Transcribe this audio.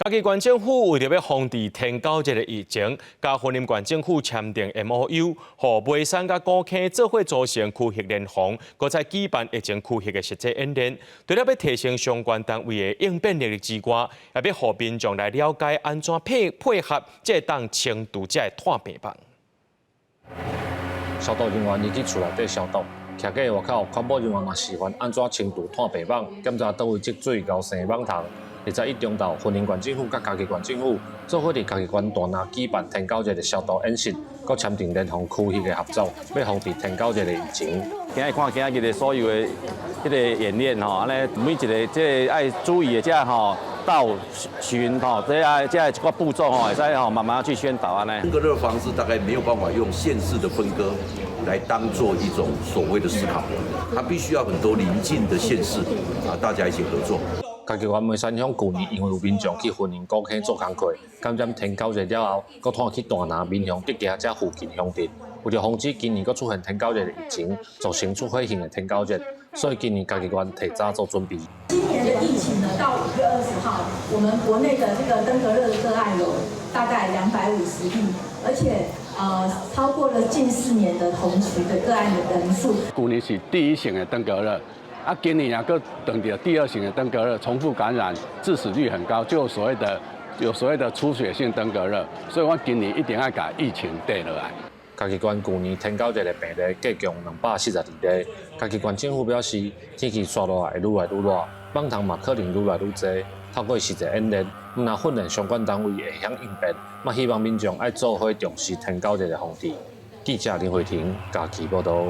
嘉义县政府为着要防治天狗日的疫情，甲云林县政府签订 MOU， 和梅山甲古坑做伙组成区域联防，搁再举办疫情区域的实际演练。除了要提升相关单位的应变能力之外，也要让民众来了解安怎配合，才当清除这的炭病棒。消毒人员入去厝内底消毒，徛喺外口，确保人员若示范安怎清除炭病棒，检查倒位积水、高生网虫。21中昼，云林县政府甲嘉义县政府做伙伫嘉义县大拿举办天狗日的消毒演习，佮签订联防区域的合作，要防治天狗日的疫情。今日看今日的所有的迄个演练吼，安尼每一个即个爱注意的这吼倒巡吼，这一个步骤吼，会使吼慢慢去宣导安尼。登革热防治大概没有办法用县市的分割来当做一种所谓的思考，它必须要很多邻近的县市大家一起合作。嘉义县梅山乡去年因为有民众去云林古坑做工课，感染天狗日了后，佮拖去大拿民雄德家这附近乡镇。为了防止今年佮出现天狗日的疫情，造成出血性的天狗日，所以今年嘉义县提早做准备。今年的疫情呢，到5月20号，我们国内的这个登革热的个案有大概250例，而且超过了近4年的同期的个案的人数。去年是第1型的登革热。今年啊，佮等着第2型的登革热重复感染，致死率很高，就有所谓的出血性登革热，所以我今年一定要把疫情带落来。嘉义县去年天狗日的病例计共242例，嘉义县政府表示，天气刷落来会愈来愈热，网虫嘛可能愈来愈多。透过实际演练，若训练相关单位会晓应变，嘛希望民众爱做伙重视天狗日的防治。记者林慧婷，嘉义报道。